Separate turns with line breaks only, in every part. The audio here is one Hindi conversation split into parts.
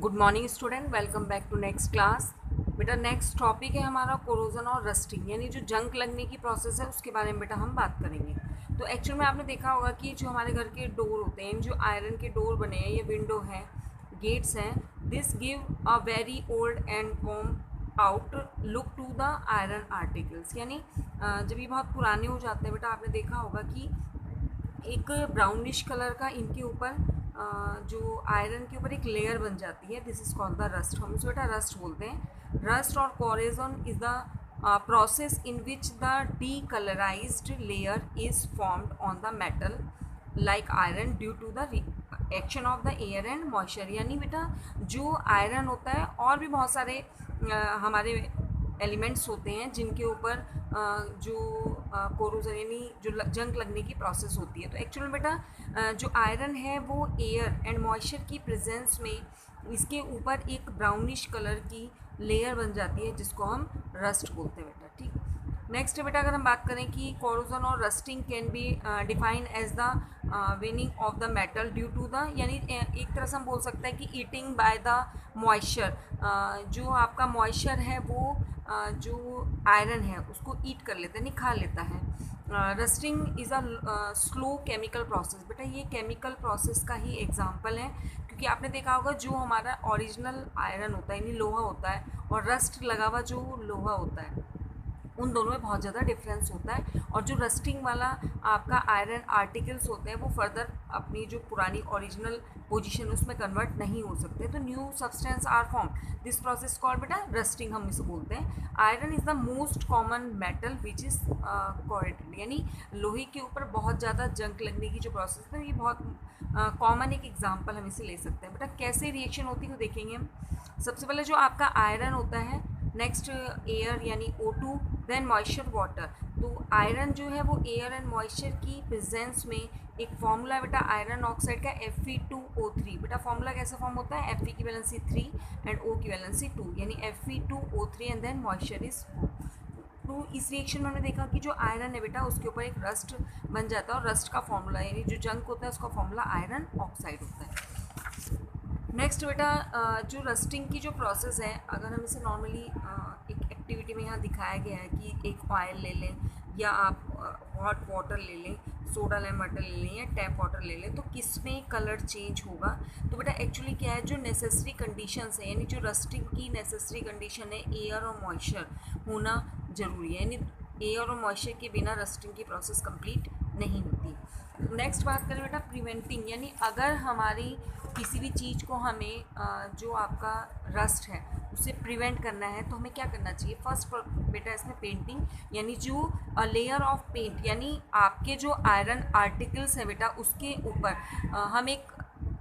Good morning student, welcome back to next class. बेटा नेक्स्ट टॉपिक है हमारा कोरोजन और रस्टिंग, यानी जो जंग लगने की प्रोसेस है उसके बारे में बेटा हम बात करेंगे। तो एक्चुअल में आपने देखा होगा कि जो हमारे घर के डोर होते हैं, जो आयरन के डोर बने हैं, ये विंडो हैं, गेट्स हैं, this give a very old and worn out look to the iron articles. यानी जब ये बहुत पुराने हो जाते हैं बेटा, आपने देखा होगा कि एक ब्राउनिश कलर का इनके ऊपर जो आयरन के ऊपर एक लेयर बन जाती है। This is called the rust. हम इसे बेटा रस्ट बोलते हैं। रस्ट और corrosion is the process in which the decolourised layer is formed on the metal like iron due to the action of the air and moisture. यानी बेटा जो आयरन होता है और भी बहुत सारे हमारे एलिमेंट्स होते हैं जिनके ऊपर जो कोरोजन यानी जो जंग लगने की प्रोसेस होती है। तो एक्चुअल में बेटा जो आयरन है वो एयर एंड मॉइस्चर की प्रेजेंस में इसके ऊपर एक ब्राउनिश कलर की लेयर बन जाती है जिसको हम रस्ट बोलते हैं बेटा। ठीक, नेक्स्ट बेटा अगर हम बात करें कि कोरोजन और rusting can be define as the waning of the metal due to the, यानी एक तरह से हम बोल सकते हैं कि ईटिंग बाय द मॉइस्चर। जो आपका मॉइस्चर है वो जो आयरन है उसको ईट कर लेता है, यानी खा लेता है। Rusting is a slow chemical process. बेटा ये केमिकल प्रोसेस का ही एग्जांपल है, क्योंकि आपने देखा होगा जो हमारा ओरिजिनल आयरन होता है यानी लोहा होता है, और रस्ट लगा हुआ जो लोहा होता है, उन दोनों में बहुत ज़्यादा डिफरेंस होता है। और जो रस्टिंग वाला आपका आयरन आर्टिकल्स होते हैं वो फर्दर अपनी जो पुरानी ओरिजिनल पोजीशन उसमें कन्वर्ट नहीं हो सकते, तो new substance are form. This process called बेटा रस्टिंग हम इसे बोलते हैं। Iron is the most common metal which is corroded, यानी लोहे के ऊपर बहुत ज़्यादा जंग लगने की जो प्रोसेस है ये बहुत कॉमन एक एग्जाम्पल हम इसे ले सकते हैं। बेटा कैसे रिएक्शन होती है वो देखेंगे हम। सबसे पहले जो आपका आयरन होता है, नेक्स्ट एयर यानी O2, देन मॉइस्चर वाटर। तो आयरन जो है वो एयर एंड मॉइस्चर की प्रेजेंस में एक फॉर्मूला है बेटा आयरन ऑक्साइड का Fe2O3। बेटा फॉर्मूला कैसे फॉर्म होता है, Fe की वैलेंसी 3 एंड O की वैलेंसी 2, यानी Fe2O3 and then moisture is 2। तो इस रिएक्शन में हमने देखा कि जो आयरन है बेटा उसके ऊपर एक रस्ट बन जाता है, और रस्ट का फॉर्मूला यानी जो जंग होता है उसका फॉर्मूला आयरन ऑक्साइड होता है। नेक्स्ट बेटा जो रस्टिंग की जो प्रोसेस है, अगर हम इसे नॉर्मली एक एक्टिविटी में यहाँ दिखाया गया है कि एक ऑयल ले लें या आप हॉट वाटर ले लें, सोडा लेमन वाटर ले लें या टैप वाटर ले लें, तो किस में कलर चेंज होगा। तो बेटा एक्चुअली क्या है, जो नेसेसरी कंडीशंस है यानी जो रस्टिंग की नेसेसरी कंडीशन है एयर और मॉइस्चर होना ज़रूरी है, यानी एयर और मॉइस्चर के बिना रस्टिंग की प्रोसेस कंप्लीट नहीं होती। नेक्स्ट बात करें बेटा प्रिवेंटिंग, यानी अगर हमारी किसी भी चीज़ को हमें जो आपका रस्ट है उसे प्रिवेंट करना है तो हमें क्या करना चाहिए। फर्स्ट बेटा इसमें पेंटिंग, यानी जो लेयर ऑफ पेंट, यानी आपके जो आयरन आर्टिकल्स हैं बेटा उसके ऊपर हम एक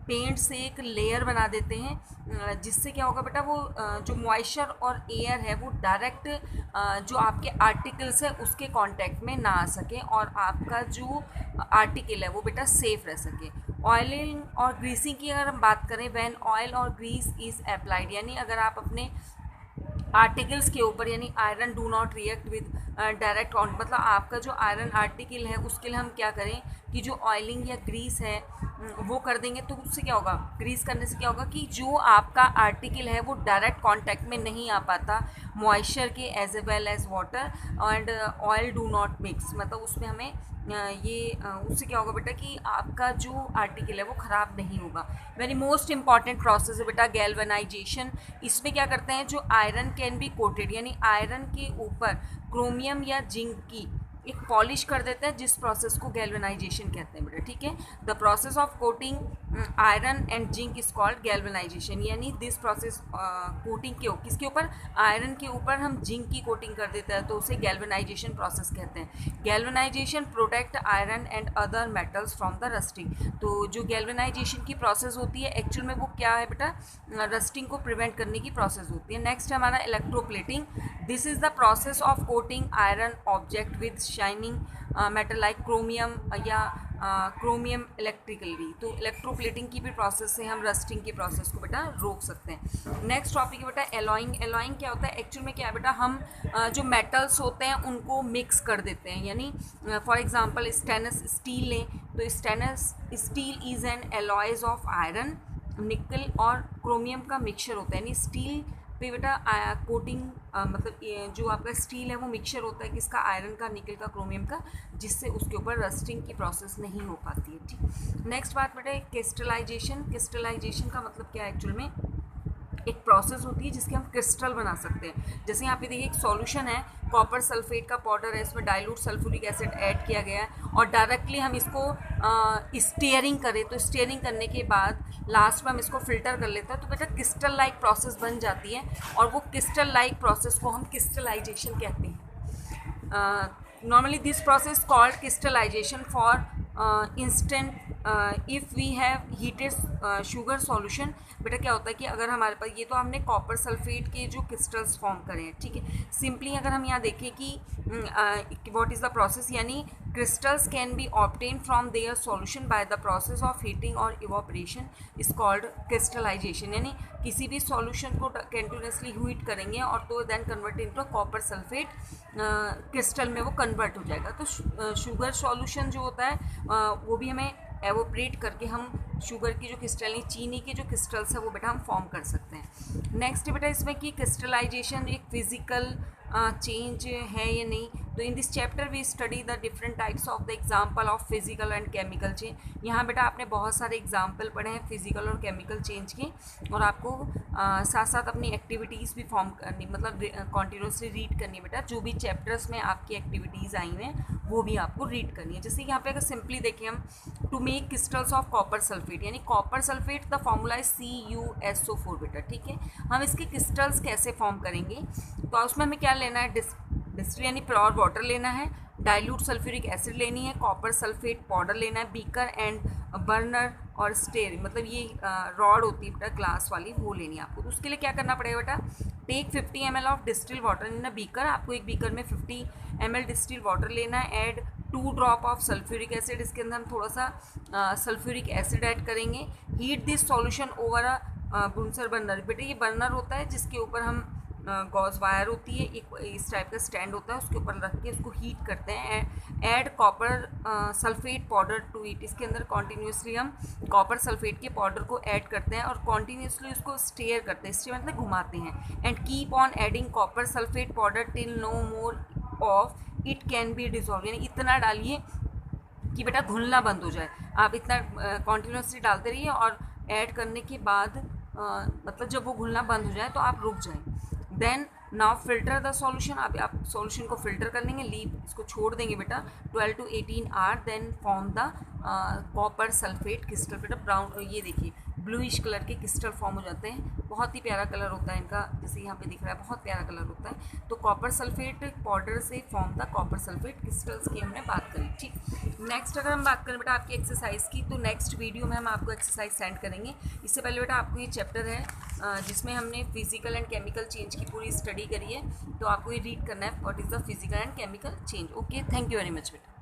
पेंट से एक लेयर बना देते हैं, जिससे क्या होगा बेटा वो जो मॉइस्चर और एयर है वो डायरेक्ट जो आपके आर्टिकल्स है उसके कांटेक्ट में ना आ सके, और आपका जो आर्टिकल है वो बेटा सेफ रह सके। ऑयलिंग और ग्रीसिंग की अगर हम बात करें, व्हेन ऑयल और ग्रीस इज़ अप्लाइड, यानी अगर आप अपने आर्टिकल्स के ऊपर, यानी iron do not react with direct on, मतलब आपका जो आयरन आर्टिकल है उसके लिए हम क्या करें कि जो ऑयलिंग या ग्रीस है वो कर देंगे, तो उससे क्या होगा, ग्रीस करने से क्या होगा कि जो आपका आर्टिकल है वो डायरेक्ट कांटेक्ट में नहीं आ पाता मॉइस्चर के as well as water, and oil do not mix, मतलब उसमें हमें उससे क्या होगा बेटा कि आपका जो आर्टिकल है वो ख़राब नहीं होगा। वेरी मोस्ट इंपॉर्टेंट प्रोसेस है बेटा गैल्वेनाइजेशन। इसमें क्या करते हैं, जो आयरन कैन बी कोटेड, यानी आयरन के ऊपर क्रोमियम या जिंक की एक पॉलिश कर देते हैं, जिस प्रोसेस को गैल्वेनाइजेशन कहते हैं बेटा। ठीक है, the process of coating iron and zinc is called galvanisation, यानी दिस प्रोसेस कोटिंग के किसके ऊपर, आयरन के ऊपर हम जिंक की कोटिंग कर देते हैं तो उसे गैल्वेनाइजेशन प्रोसेस कहते हैं। Galvanisation protect iron and other metals from the rusting. तो जो गैल्वेनाइजेशन की प्रोसेस होती है एक्चुअल में वो क्या है बेटा, रस्टिंग को प्रिवेंट करने की प्रोसेस होती है। नेक्स्ट हमारा electroplating. This is the process of coating iron object with shining metal like chromium या क्रोमियम इलेक्ट्रिकली। तो इलेक्ट्रोप्लेटिंग की भी प्रोसेस से हम रस्टिंग की प्रोसेस को बेटा रोक सकते हैं। नेक्स्ट टॉपिक है बेटा एलॉइंग। एलॉइंग क्या होता है, एक्चुअल में क्या है बेटा, हम जो मेटल्स होते हैं उनको मिक्स कर देते हैं, यानी फॉर एग्जांपल स्टेनलेस स्टील लें तो stainless steel is an alloys of iron निकल और क्रोमियम का मिक्सचर होता है, यानी स्टील पे बेटा कोटिंग मतलब जो आपका स्टील है वो मिक्सचर होता है किसका, आयरन का, निकल का, क्रोमियम का, जिससे उसके ऊपर रस्टिंग की प्रोसेस नहीं हो पाती है। ठीक, नेक्स्ट बात बेटा क्रिस्टलाइजेशन। क्रिस्टलाइजेशन का मतलब क्या है, एक्चुअल में एक प्रोसेस होती है जिसके हम क्रिस्टल बना सकते हैं। जैसे यहाँ पे देखिए एक सॉल्यूशन है, कॉपर सल्फेट का पाउडर है, इसमें डाइल्यूट सल्फ्यूरिक एसिड ऐड किया गया है और डायरेक्टली हम इसको स्टीयरिंग करें तो स्टीयरिंग करने के बाद लास्ट में हम इसको फिल्टर कर लेते हैं तो बेटा क्रिस्टल लाइक प्रोसेस बन जाती है और वो क्रिस्टल लाइक प्रोसेस को हम क्रिस्टलाइजेशन कहते हैं। Normally this process called crystallization for instant if we have heated sugar solution. बेटा क्या होता है कि अगर हमारे पास, ये तो हमने कॉपर सल्फेट के जो क्रिस्टल्स फॉर्म करे हैं, ठीक है। सिंपली अगर हम यहाँ देखें कि व्हाट इज़ द प्रोसेस, यानी crystals can be obtained from their solution by the process of heating or evaporation is called crystallization। यानी किसी भी सॉल्यूशन को कंटिन्यूसली हीट करेंगे और तो then convert into copper sulphate crystal में वो कन्वर्ट हो जाएगा। तो शुगर सॉल्यूशन जो होता है वो भी हमें एवोपरेट करके हम शुगर की जो क्रिस्टल है, चीनी के जो क्रिस्टल्स है वो बेटा हम फॉर्म कर सकते हैं। नेक्स्ट बेटा इसमें कि क्रिस्टलाइजेशन एक फिजिकल चेंज है या नहीं, तो in this chapter we study the different types of the example of physical and chemical change. यहाँ बेटा आपने बहुत सारे एग्जांपल पढ़े हैं फिजिकल और केमिकल चेंज के, और आपको साथ साथ अपनी एक्टिविटीज़ भी फॉर्म करनी, मतलब कॉन्टीन्यूसली रीड करनी बेटा। जो भी चैप्टर्स में आपकी एक्टिविटीज़ आई हैं वो भी आपको रीड करनी है। जैसे यहाँ पे अगर सिंपली देखें हम, to make crystals of copper sulphate, यानी copper sulphate the formula is CuSO4 बेटा, ठीक है। हम इसके क्रिस्टल्स कैसे फॉर्म करेंगे, तो उसमें हमें क्या लेना है, डिस्टिल यानी प्योर वाटर लेना है, डाइल्यूट सल्फ्यूरिक एसिड लेनी है, कॉपर सल्फेट पाउडर लेना है, बीकर एंड बर्नर और स्टेयर, मतलब ये रॉड होती है बेटा ग्लास वाली, वो लेनी है आपको। तो उसके लिए क्या करना पड़ेगा बेटा, take 50 ml of distil water in a beaker, आपको एक बीकर में 50 ml डिस्टिल वाटर लेना है, add 2 drop of sulphuric acid, इसके अंदर हम थोड़ा सा सल्फ्यूरिक एसिड ऐड करेंगे। Heat this solution over a Bunsen burner, बेटा ये बर्नर होता है जिसके ऊपर हम गॉस वायर होती है, एक इस टाइप का स्टैंड होता है, उसके ऊपर रख के उसको हीट करते हैं। Add copper sulphate powder to it, इसके अंदर कॉन्टीन्यूसली हम कॉपर सल्फेट के पाउडर को ऐड करते हैं और कॉन्टीन्यूसली उसको स्टेयर करते हैं, स्टेयर मतलब घुमाते हैं। And keep on adding copper sulphate powder till no more of it can be dissolve, यानी इतना डालिए कि बेटा घुलना बंद हो जाए। आप इतना कॉन्टीन्यूसली डालते रहिए और ऐड करने के बाद मतलब जब वो घुलना बंद हो जाए तो आप रुक जाएं। Then now filter the solution, आप सॉल्यूशन को फिल्टर कर लेंगे, लीव इसको छोड़ देंगे बेटा 12 to 18 hour, then form the copper sulphate crystal. बेटा ब्राउन, ये देखिए ब्लूइश कलर के क्रिस्टल फॉर्म हो जाते हैं, बहुत ही प्यारा कलर होता है इनका, जैसे यहाँ पे दिख रहा है बहुत प्यारा कलर होता है। तो कॉपर सल्फेट पाउडर से form the copper sulphate crystals की हमने बात करी, ठीक। नेक्स्ट अगर हम बात करें बेटा आपकी एक्सरसाइज की, तो नेक्स्ट वीडियो में हम आपको एक्सरसाइज सेंड करेंगे। इससे पहले बेटा आपको ये चैप्टर है जिसमें हमने फिजिकल एंड केमिकल चेंज की पूरी स्टडी करी है, तो आपको ये रीड करना है what is the physical and chemical change. Okay, thank you very much बेटा।